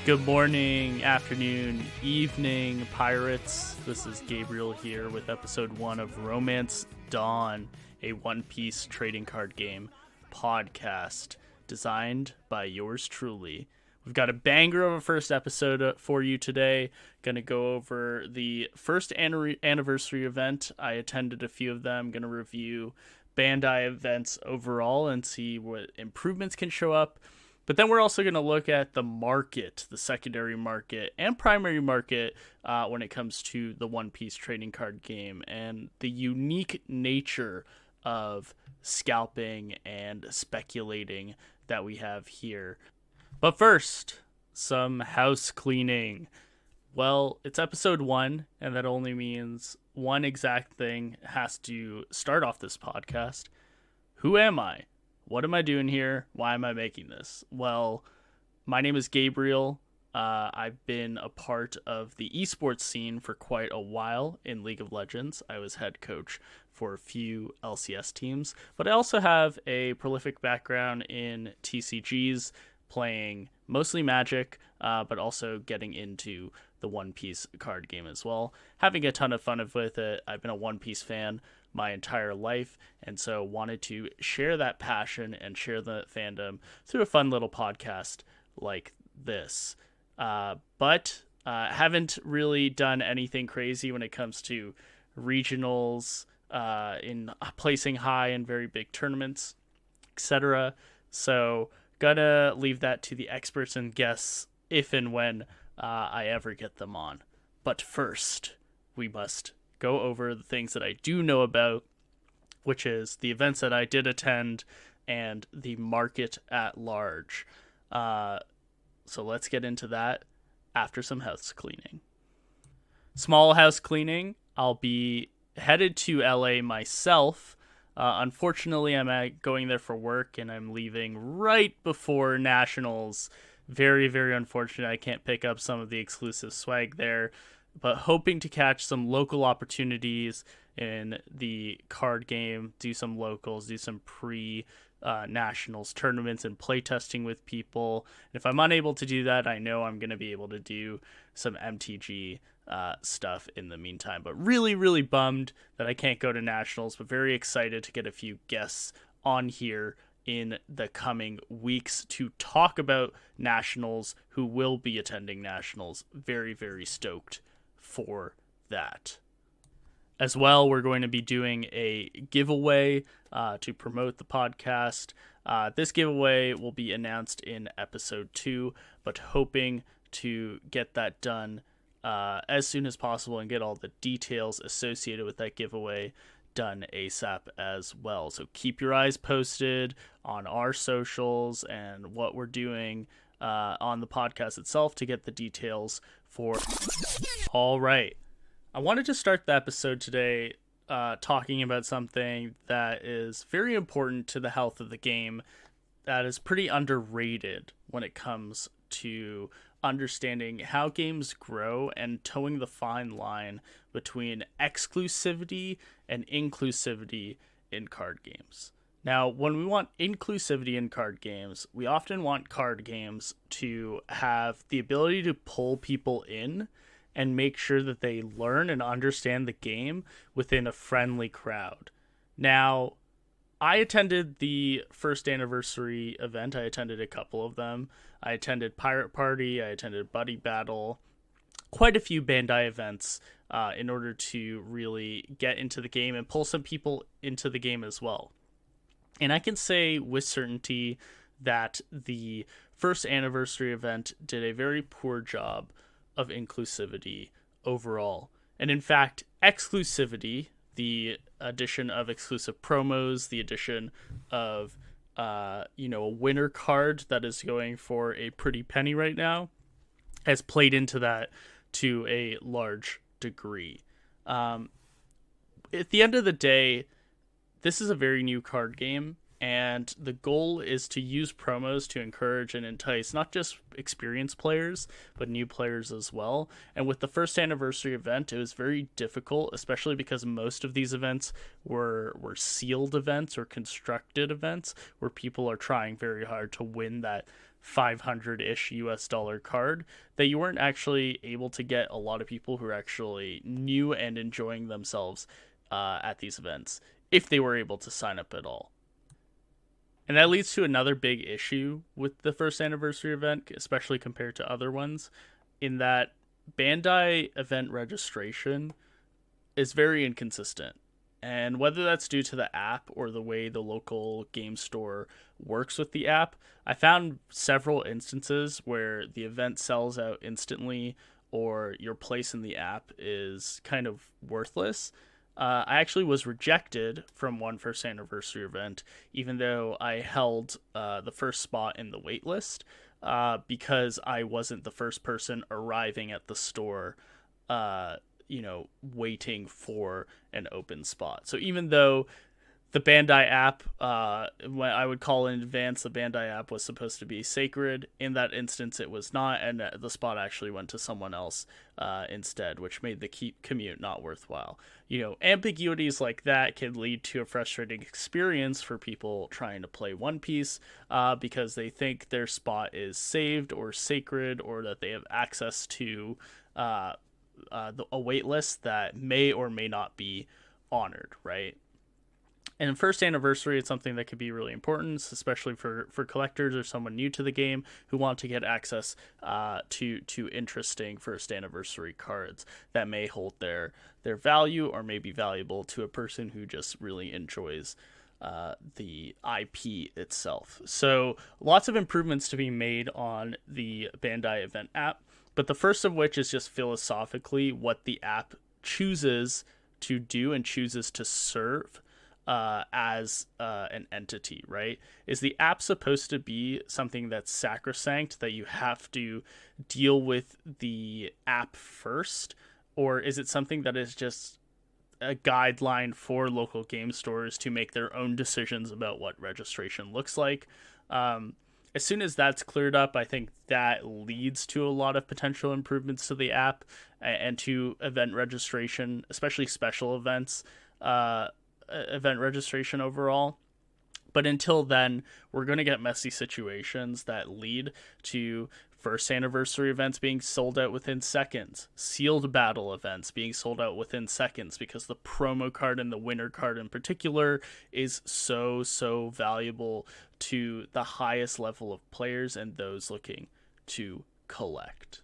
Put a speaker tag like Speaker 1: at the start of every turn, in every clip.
Speaker 1: Good morning, afternoon, evening, pirates. This is Gabriel here with episode 1 of Romance Dawn, a One Piece trading card game podcast designed by yours truly. We've got a banger of a first episode for you today. Going to go over the first anniversary event. I attended a few of them. Going to review Bandai events overall and see what improvements can show up. But then we're also going to look at the market, the secondary market and primary market when it comes to the One Piece trading card game and the unique nature of scalping and speculating that we have here. But first, some house cleaning. Well, it's episode 1, and that only means one exact thing has to start off this podcast. Who am I? What am I doing here? Why am I making this? Well, my name is Gabriel. I've been a part of the esports scene for quite a while in League of Legends. I was head coach for a few LCS teams, but I also have a prolific background in TCGs, playing mostly Magic, but also getting into the One Piece card game as well. Having a ton of fun with it. I've been a One Piece fan my entire life, and so wanted to share that passion and share the fandom through a fun little podcast like this. But haven't really done anything crazy when it comes to regionals, in placing high in very big tournaments, etc. So gonna leave that to the experts and guests if and when I ever get them on. But first, we must go over the things that I do know about, which is the events that I did attend and the market at large. So let's get into that after some house cleaning. Small house cleaning. I'll be headed to LA myself. Unfortunately, I'm going there for work, and I'm leaving right before Nationals. Very, very unfortunate. I can't pick up some of the exclusive swag there, but hoping to catch some local opportunities in the card game, do some locals, do some pre-Nationals tournaments and playtesting with people. And if I'm unable to do that, I know I'm going to be able to do some MTG stuff in the meantime. But really, really bummed that I can't go to Nationals, but very excited to get a few guests on here in the coming weeks to talk about Nationals, who will be attending Nationals. Very, very stoked for that. As well, we're going to be doing a giveaway to promote the podcast. This giveaway will be announced in episode 2, but hoping to get that done as soon as possible and get all the details associated with that giveaway done ASAP as well. So keep your eyes posted on our socials and what we're doing on the podcast itself to get the details for. All right. I wanted to start the episode today talking about something that is very important to the health of the game, that is pretty underrated when it comes to understanding how games grow and towing the fine line between exclusivity and inclusivity in card games. Now, when we want inclusivity in card games, we often want card games to have the ability to pull people in and make sure that they learn and understand the game within a friendly crowd. Now, I attended the first anniversary event. I attended a couple of them. I attended Pirate Party. I attended Buddy Battle. Quite a few Bandai events in order to really get into the game and pull some people into the game as well. And I can say with certainty that the first anniversary event did a very poor job of inclusivity overall. And in fact, exclusivity, the addition of exclusive promos, the addition of a winner card that is going for a pretty penny right now, has played into that to a large degree. At the end of the day, this is a very new card game, and the goal is to use promos to encourage and entice not just experienced players, but new players as well. And with the first anniversary event, it was very difficult, especially because most of these events were sealed events or constructed events where people are trying very hard to win that $500-ish US card, that you weren't actually able to get a lot of people who are actually new and enjoying themselves at these events, if they were able to sign up at all. And that leads to another big issue with the first anniversary event, especially compared to other ones, in that Bandai event registration is very inconsistent. And whether that's due to the app or the way the local game store works with the app, I found several instances where the event sells out instantly or your place in the app is kind of worthless. I actually was rejected from one first anniversary event, even though I held the first spot in the wait list, because I wasn't the first person arriving at the store, waiting for an open spot. So even though the Bandai app, when I would call in advance, the Bandai app was supposed to be sacred. In that instance, it was not, and the spot actually went to someone else instead, which made the commute not worthwhile. Ambiguities like that can lead to a frustrating experience for people trying to play One Piece, because they think their spot is saved or sacred, or that they have access to a wait list that may or may not be honored, right? And first anniversary, it's something that could be really important, especially for collectors or someone new to the game who want to get access to interesting first anniversary cards that may hold their value or may be valuable to a person who just really enjoys the IP itself. So lots of improvements to be made on the Bandai event app, but the first of which is just philosophically what the app chooses to do and chooses to serve as an entity, right? Is the app supposed to be something that's sacrosanct, that you have to deal with the app first? Or is it something that is just a guideline for local game stores to make their own decisions about what registration looks like? As soon as that's cleared up, I think that leads to a lot of potential improvements to the app and to event registration, especially special events. Event registration overall. But until then, we're going to get messy situations that lead to first anniversary events being sold out within seconds, sealed battle events being sold out within seconds, because the promo card and the winner card in particular is so valuable to the highest level of players and those looking to collect.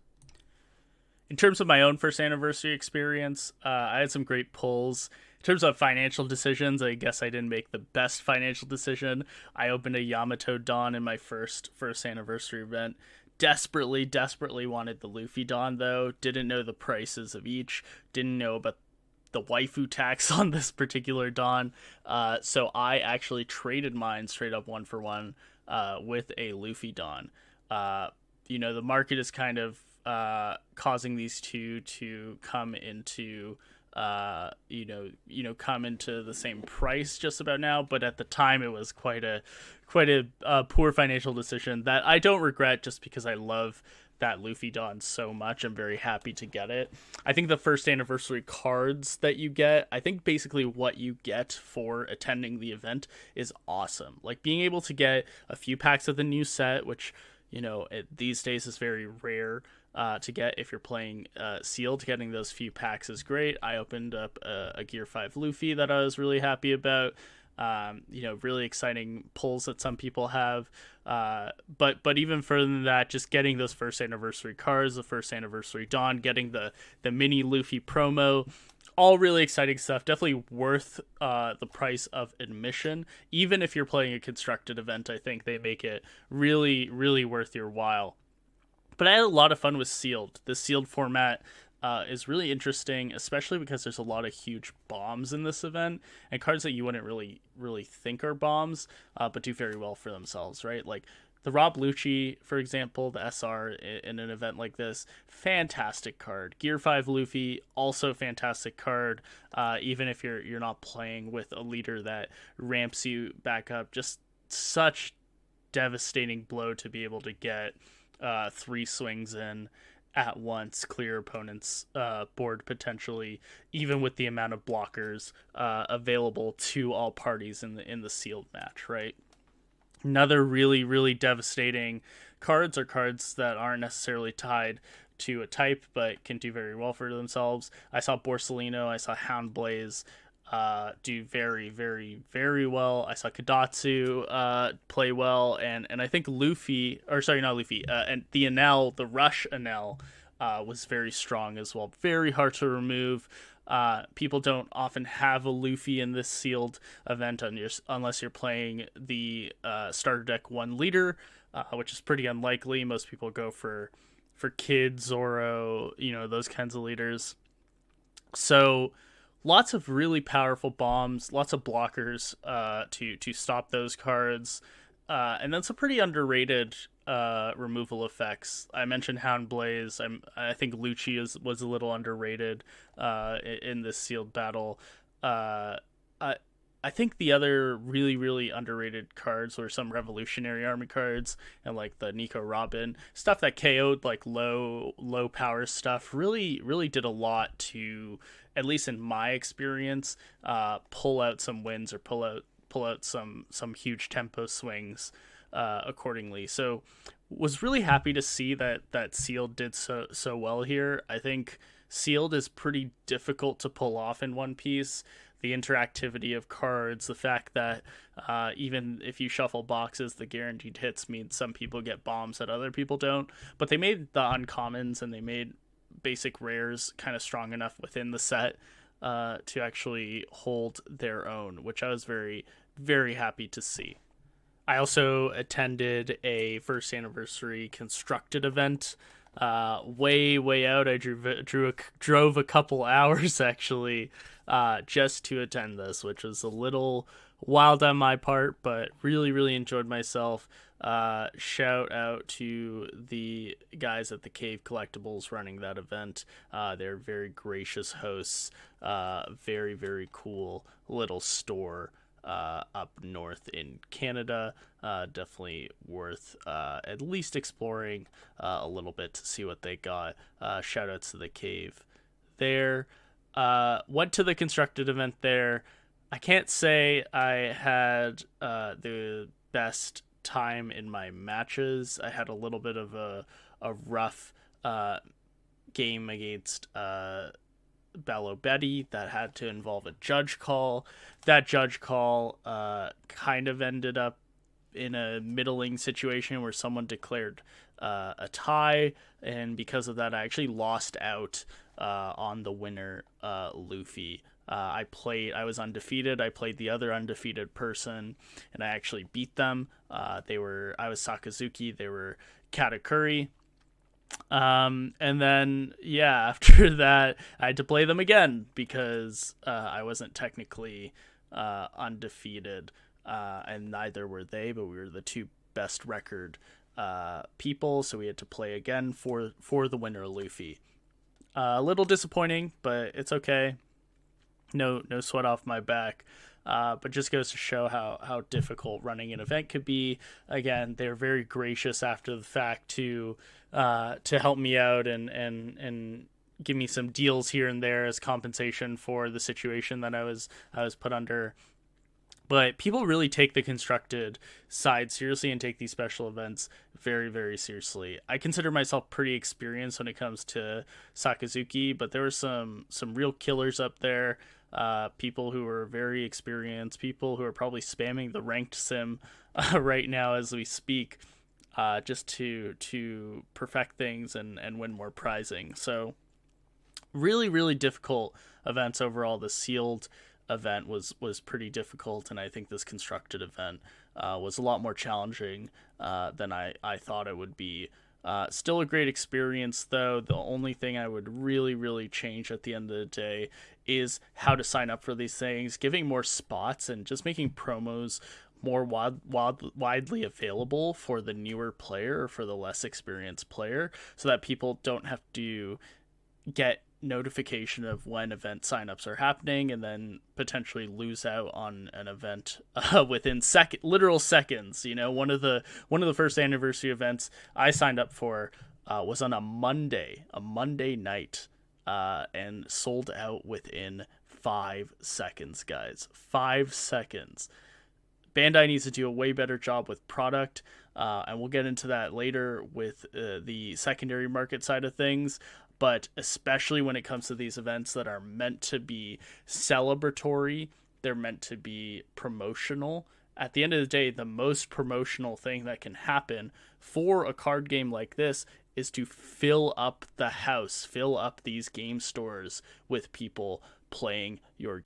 Speaker 1: In terms of my own first anniversary experience, I had some great pulls. In terms of financial decisions, I guess I didn't make the best financial decision. I opened a Yamato Dawn in my first anniversary event. Desperately wanted the Luffy Dawn, though. Didn't know the prices of each. Didn't know about the waifu tax on this particular Dawn. So I actually traded mine straight up 1-for-1 with a Luffy Dawn. The market is kind of causing these two to come into come into the same price just about now, but at the time it was quite a poor financial decision that I don't regret, just because I love that Luffy Dawn so much. I'm very happy to get it. I think the first anniversary cards that you get, I think basically what you get for attending the event is awesome. Like being able to get a few packs of the new set, which these days is very rare to get if you're playing sealed. Getting those few packs is great. I opened up a Gear 5 Luffy that I was really happy about. Really exciting pulls that some people have. But even further than that, just getting those first anniversary cards, the first anniversary Dawn, getting the mini Luffy promo, all really exciting stuff. Definitely worth the price of admission. Even if you're playing a constructed event, I think they make it really, really worth your while. But I had a lot of fun with sealed. The sealed format is really interesting, especially because there's a lot of huge bombs in this event, and cards that you wouldn't really think are bombs, but do very well for themselves, right? Like the Rob Lucci, for example, the SR in an event like this, fantastic card. Gear 5 Luffy, also fantastic card. Even if you're not playing with a leader that ramps you back up, just such devastating blow to be able to get 3 swings in at once, clear opponent's board potentially, even with the amount of blockers available to all parties in the sealed match, right? Another really, really devastating cards are cards that aren't necessarily tied to a type, but can do very well for themselves. I saw Borsalino, I saw Houndblaze do very, very, very well. I saw Kadatsu play well, and I think Luffy, or sorry, not Luffy, and the Enel, the Rush Enel, was very strong as well. Very hard to remove. People don't often have a Luffy in this sealed event unless you're playing the starter deck 1 leader, which is pretty unlikely. Most people go for Kid, Zoro, those kinds of leaders. So lots of really powerful bombs, lots of blockers to stop those cards, and then some pretty underrated removal effects. I mentioned Houndblaze. I think Lucci was a little underrated in this sealed battle. I think the other really, really underrated cards were some Revolutionary Army cards and like the Nico Robin stuff that KO'd like low power stuff. Really, really did a lot to, at least in my experience, pull out some wins or pull out some huge tempo swings accordingly. So was really happy to see that Sealed did so well here. I think Sealed is pretty difficult to pull off in One Piece. The interactivity of cards, the fact that even if you shuffle boxes, the guaranteed hits means some people get bombs that other people don't. But they made the uncommons and they made basic rares kind of strong enough within the set to actually hold their own, which I was very, very happy to see. I also attended a first anniversary constructed event way out. I drove a couple hours actually just to attend this, which was a little wild on my part, but really, really enjoyed myself. Shout out to the guys at the Cave Collectibles running that event. They're very gracious hosts. Very, very cool little store up north in Canada. Definitely worth at least exploring a little bit to see what they got. Shout outs to the Cave there. Went to the constructed event there. I can't say I had the best time in my matches. I had a little bit of a rough game against Bello Betty that had to involve a judge call. That judge call kind of ended up in a middling situation where someone declared a tie, and because of that I actually lost out on the winner, Luffy. I was undefeated. I played the other undefeated person and I actually beat them. I was Sakazuki, they were Katakuri. And then after that I had to play them again because I wasn't technically undefeated, and neither were they, but we were the two best record people, so we had to play again for the winner, Luffy. A little disappointing, but it's okay. No sweat off my back. But just goes to show how difficult running an event could be. Again, they're very gracious after the fact to help me out and give me some deals here and there as compensation for the situation that I was put under. But people really take the constructed side seriously and take these special events very, very seriously. I consider myself pretty experienced when it comes to Sakazuki, but there were some real killers up there. People who are very experienced, people who are probably spamming the ranked sim right now as we speak, just to perfect things and win more prizing. So really, really difficult events overall. The sealed event was pretty difficult, and I think this constructed event was a lot more challenging than I thought it would be. Still a great experience, though. The only thing I would really, really change at the end of the day is how to sign up for these things, giving more spots and just making promos more widely available for the newer player or for the less experienced player, so that people don't have to get notification of when event signups are happening and then potentially lose out on an event within literal seconds. One of the first anniversary events I signed up for was on a Monday night, and sold out within 5 seconds, guys. 5 seconds. Bandai needs to do a way better job with product, and we'll get into that later with the secondary market side of things. But especially when it comes to these events that are meant to be celebratory, they're meant to be promotional. At the end of the day, the most promotional thing that can happen for a card game like this is to fill up the house, fill up these game stores with people playing your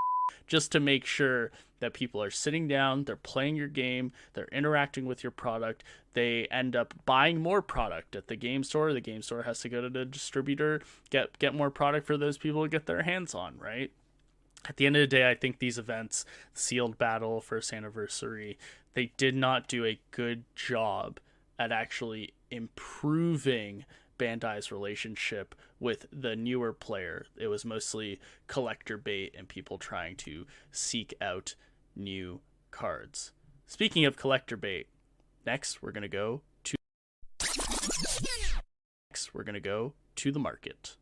Speaker 1: just to make sure that people are sitting down, they're playing your game, they're interacting with your product, they end up buying more product at the game store. The game store has to go to the distributor, get more product for those people to get their hands on, right? At the end of the day, I think these events, Sealed Battle, First Anniversary, they did not do a good job at actually improving Bandai's relationship with the newer player. It was mostly collector bait and people trying to seek out new cards. Speaking of collector bait, next we're gonna go to the market.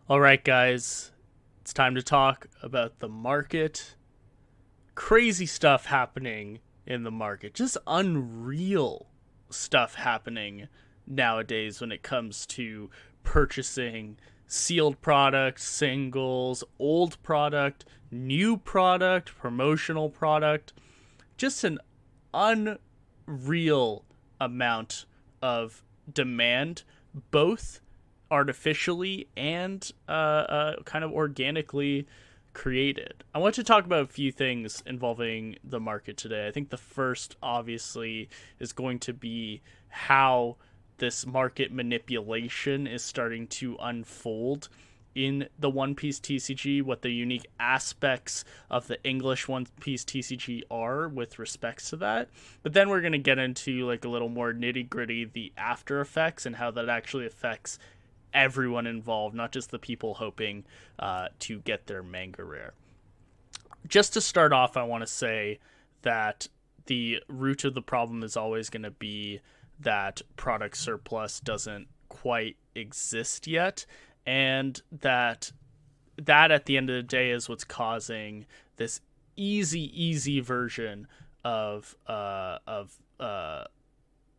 Speaker 1: All right, guys, it's time to talk about the market. Crazy stuff happening in the market, just unreal stuff happening nowadays when it comes to purchasing sealed products, singles, old product, new product, promotional product. Just an unreal amount of demand, both artificially and kind of organically created. I want to talk about a few things involving the market today. I think the first, obviously, is going to be how this market manipulation is starting to unfold in the One Piece TCG, what the unique aspects of the English One Piece TCG are with respects to that. But then we're going to get into like a little more nitty gritty, the after effects and how that actually affects everyone involved, not just the people hoping to get their manga rare. Just to start off, I want to say that the root of the problem is always going to be that product surplus doesn't quite exist yet, and that at the end of the day is what's causing this easy version of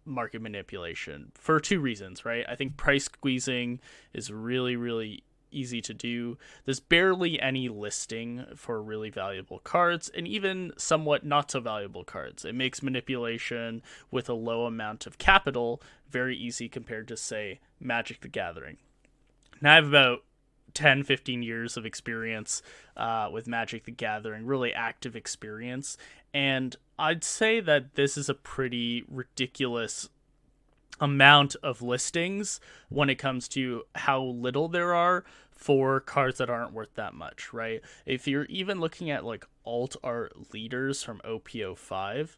Speaker 1: market manipulation for two reasons, right? I think price squeezing is really easy to do. There's barely any listing for really valuable cards and even somewhat not so valuable cards. It makes manipulation with a low amount of capital very easy compared to, say, Magic the Gathering. Now I have about 10-15 years of experience with Magic the Gathering, really active experience, and I'd say that this is a pretty ridiculous amount of listings when it comes to how little there are for cards that aren't worth that much, right? If you're even looking at like alt art leaders from OPO5,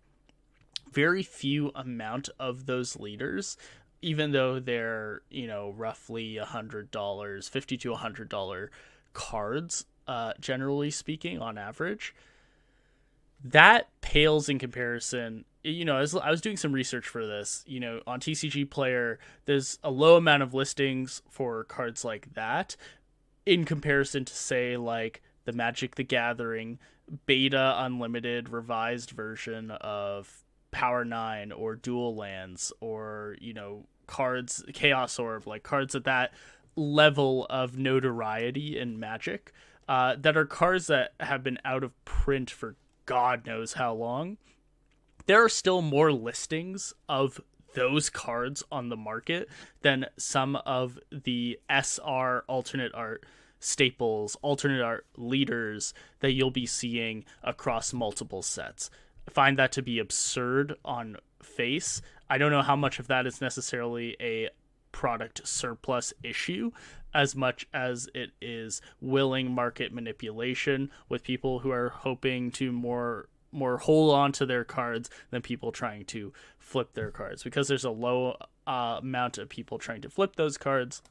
Speaker 1: very few amount of those leaders, even though they're, roughly $100, $50 to $100 cards, generally speaking, on average, that pales in comparison. I was doing some research for this, on TCGPlayer, there's a low amount of listings for cards like that in comparison to, say, like the Magic the Gathering beta unlimited revised version of Power 9 or Dual Lands or, cards, Chaos Orb, like cards at that level of notoriety in Magic, that are cards that have been out of print for God knows how long. There are still more listings of those cards on the market than some of the SR alternate art staples, alternate art leaders that you'll be seeing across multiple sets. I find that to be absurd on face. I don't know how much of that is necessarily a product surplus issue as much as it is willing market manipulation with people who are hoping to more hold on to their cards than people trying to flip their cards, because there's a low amount of people trying to flip those cards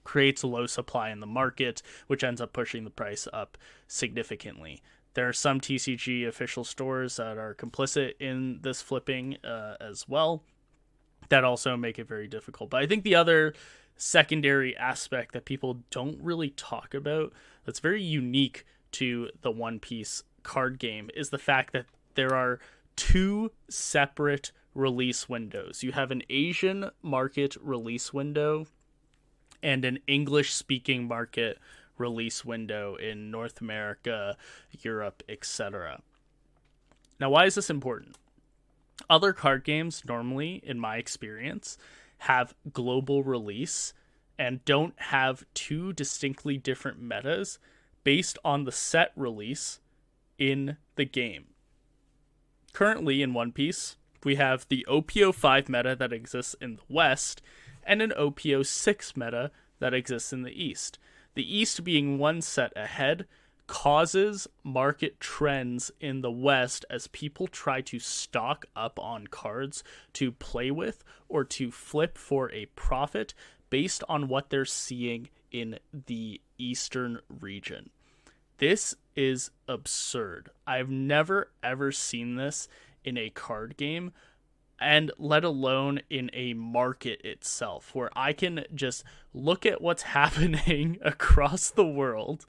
Speaker 1: creates a low supply in the market, which ends up pushing the price up significantly. There are some TCG official stores that are complicit in this flipping as well, that also make it very difficult. But I think the other secondary aspect that people don't really talk about that's very unique to the One Piece card game is the fact that there are two separate release windows. You have an Asian market release window and an English-speaking market release window in North America, Europe, etc. Now, why is this important? Other card games normally, in my experience, have global release and don't have two distinctly different metas based on the set release in the game. Currently, in One Piece, we have the OPO 5 meta that exists in the West and an OPO 6 meta that exists in the East. The East being one set ahead causes market trends in the West as people try to stock up on cards to play with or to flip for a profit based on what they're seeing in the Eastern region. This is absurd. I've never ever seen this in a card game, and let alone in a market itself, where I can just look at what's happening across the world,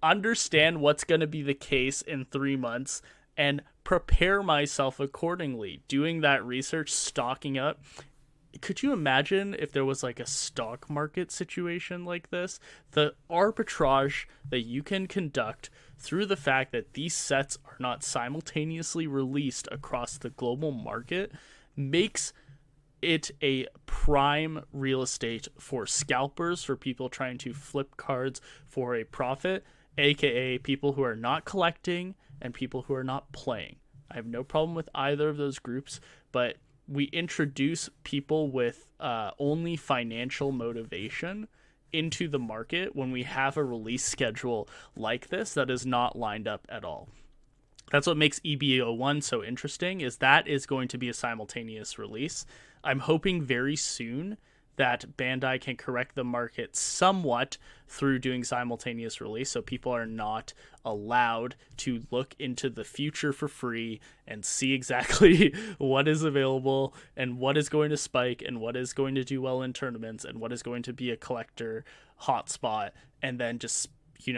Speaker 1: understand what's going to be the case in 3 months, and prepare myself accordingly. Doing that research, stocking up. Could you imagine if there was like a stock market situation like this? The arbitrage that you can conduct through the fact that these sets are not simultaneously released across the global market makes it a prime real estate for scalpers, for people trying to flip cards for a profit, aka people who are not collecting and people who are not playing. I have no problem with either of those groups, but we introduce people with only financial motivation into the market when we have a release schedule like this that is not lined up at all. That's what makes EBO1 so interesting, is that is going to be a simultaneous release. I'm hoping very soon that Bandai can correct the market somewhat through doing simultaneous release, so people are not allowed to look into the future for free and see exactly what is available and what is going to spike and what is going to do well in tournaments and what is going to be a collector hotspot, and then just,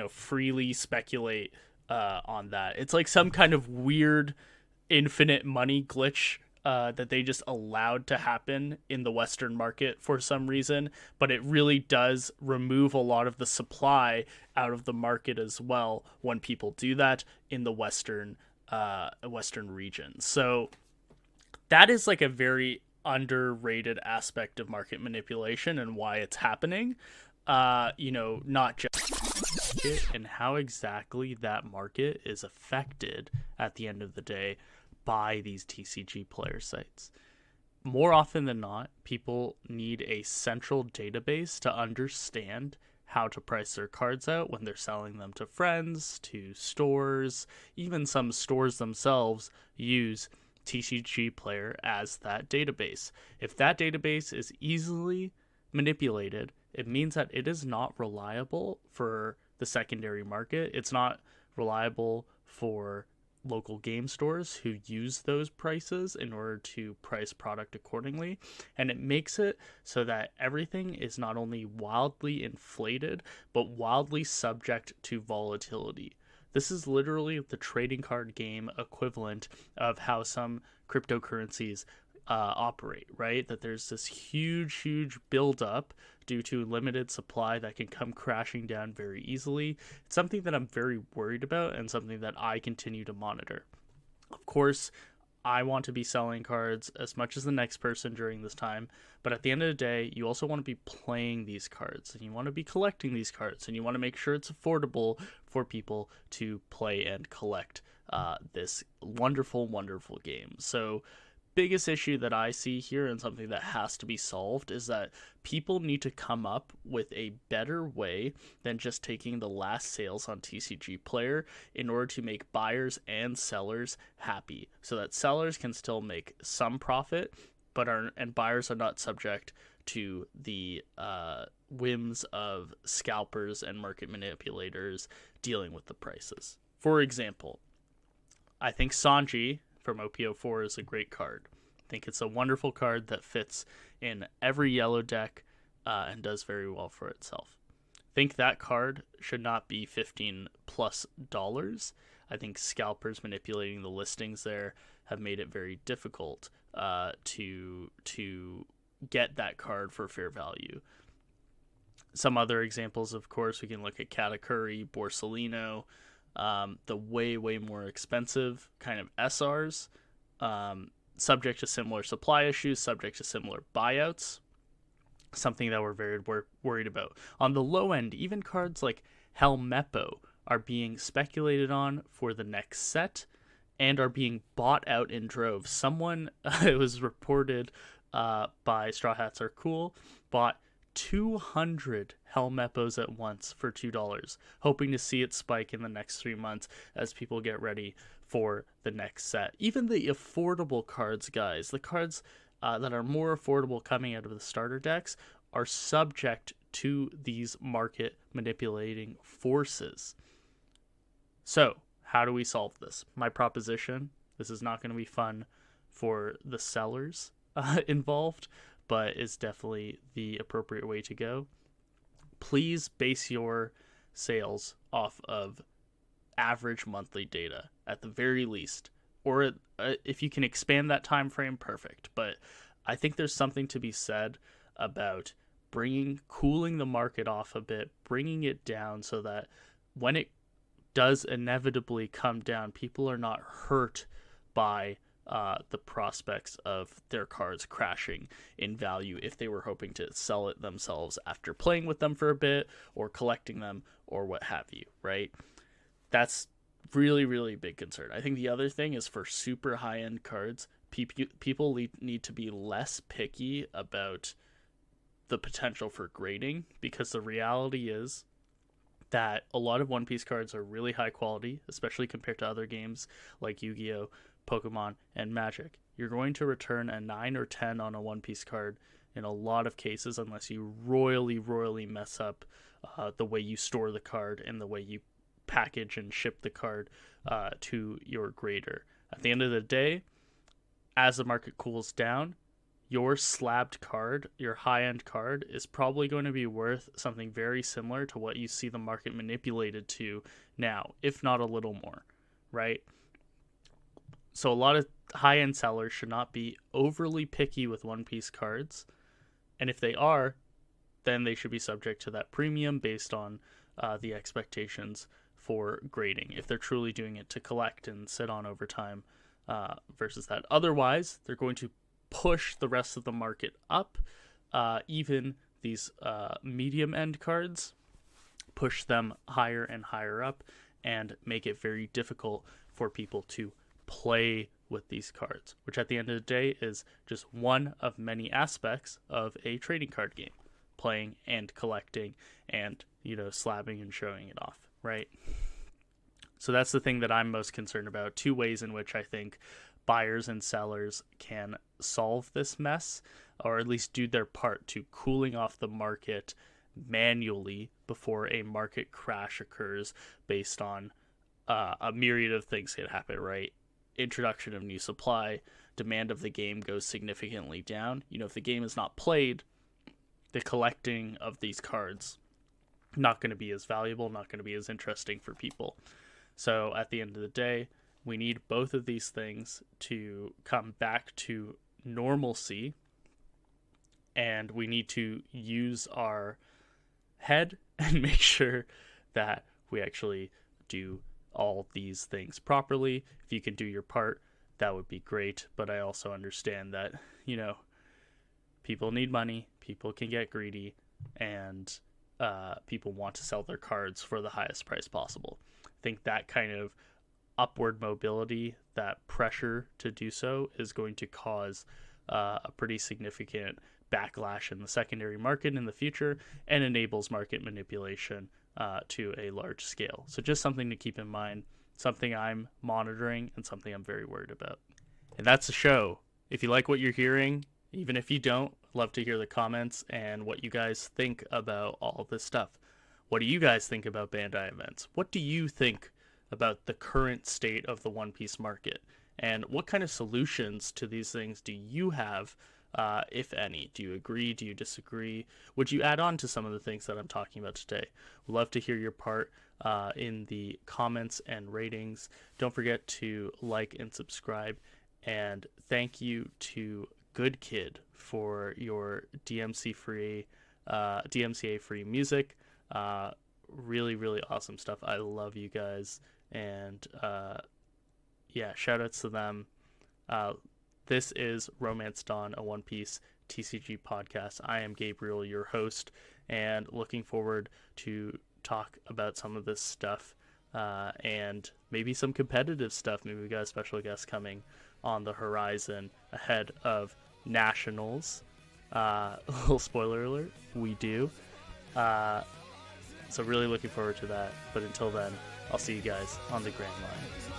Speaker 1: freely speculate on that. It's like some kind of weird infinite money glitch that they just allowed to happen in the Western market for some reason, but it really does remove a lot of the supply out of the market as well when people do that in the Western region. So that is like a very underrated aspect of market manipulation and why it's happening. Not just it, and how exactly that market is affected at the end of the day by these TCGPlayer sites. More often than not, people need a central database to understand how to price their cards out when they're selling them to friends, to stores. Even some stores themselves use TCGPlayer as that database. If that database is easily manipulated, it means that it is not reliable for the secondary market. It's not reliable for local game stores who use those prices in order to price product accordingly, and it makes it so that everything is not only wildly inflated but wildly subject to volatility. This is literally the trading card game equivalent of how some cryptocurrencies operate, right? That there's this huge buildup due to limited supply that can come crashing down very easily. It's something that I'm very worried about and something that I continue to monitor. Of course, I want to be selling cards as much as the next person during this time, but at the end of the day, you also want to be playing these cards, and you want to be collecting these cards, and you want to make sure it's affordable for people to play and collect this wonderful game. So biggest issue that I see here, and something that has to be solved, is that people need to come up with a better way than just taking the last sales on TCGPlayer in order to make buyers and sellers happy, so that sellers can still make some profit, and buyers are not subject to the whims of scalpers and market manipulators dealing with the prices. For example, I think Sanji from OPO4 is a great card. I think it's a wonderful card that fits in every yellow deck and does very well for itself. I think that card should not be $15+. I think scalpers manipulating the listings there have made it very difficult to get that card for fair value. Some other examples, of course, we can look at Katakuri, Borsalino, the way more expensive kind of SRs, subject to similar supply issues, subject to similar buyouts, something that we're very worried about. On the low end, even cards like Helmeppo are being speculated on for the next set and are being bought out in droves. Someone, it was reported by Straw Hats Are Cool, bought 200 Helmeppos at once for $2, hoping to see it spike in the next 3 months as people get ready for the next set. Even the affordable cards, guys, the cards that are more affordable coming out of the starter decks are subject to these market manipulating forces. So, how do we solve this? My proposition, this is not going to be fun for the sellers involved, but is definitely the appropriate way to go. Please base your sales off of average monthly data at the very least, or if you can expand that time frame, perfect. But I think there's something to be said about cooling the market off a bit, bringing it down so that when it does inevitably come down, people are not hurt by the prospects of their cards crashing in value if they were hoping to sell it themselves after playing with them for a bit or collecting them or what have you, right? That's really big concern. I think the other thing is for super high-end cards, people need to be less picky about the potential for grading, because the reality is that a lot of One Piece cards are really high quality, especially compared to other games like Yu-Gi-Oh!, Pokemon, and Magic. You're going to return a 9 or 10 on a One Piece card in a lot of cases unless you royally mess up the way you store the card and the way you package and ship the card to your grader. At the end of the day, as the market cools down, your slabbed card, your high-end card, is probably going to be worth something very similar to what you see the market manipulated to now, if not a little more, right? So a lot of high-end sellers should not be overly picky with One Piece cards, and if they are, then they should be subject to that premium based on the expectations for grading, if they're truly doing it to collect and sit on over time versus that. Otherwise, they're going to push the rest of the market up. Even these medium end cards, push them higher and higher up and make it very difficult for people to play with these cards, which at the end of the day is just one of many aspects of a trading card game: playing and collecting and, slabbing and showing it off, right? So that's the thing that I'm most concerned about. Two ways in which I think buyers and sellers can solve this mess, or at least do their part to cooling off the market manually before a market crash occurs based on a myriad of things that happen, right? Introduction of new supply, demand of the game goes significantly down. If the game is not played, the collecting of these cards not going to be as valuable, not going to be as interesting for people. So at the end of the day, we need both of these things to come back to normalcy, and we need to use our head and make sure that we actually do all these things properly. If you can do your part, that would be great. But I also understand that, people need money, people can get greedy, and people want to sell their cards for the highest price possible. I think that kind of upward mobility, that pressure to do so, is going to cause a pretty significant backlash in the secondary market in the future and enables market manipulation to a large scale. So just something to keep in mind, something I'm monitoring and something I'm very worried about. And that's the show. If you like what you're hearing, even if you don't, I'd love to hear the comments and what you guys think about all of this stuff. What do you guys think about Bandai events? What do you think about the current state of the One Piece market? And what kind of solutions to these things do you have if any? Do you agree? Do you disagree? Would you add on to some of the things that I'm talking about today? We'd love to hear your part in the comments and ratings. Don't forget to like and subscribe. And thank you to Good Kid for your DMCA free music. Really, really awesome stuff. I love you guys. And yeah, shout outs to them. This is Romance Dawn, a One Piece TCG podcast. I am Gabriel, your host, and looking forward to talk about some of this stuff and maybe some competitive stuff. Maybe we got a special guest coming on the horizon ahead of Nationals. A little spoiler alert, we do. So really looking forward to that. But until then, I'll see you guys on the Grand Line.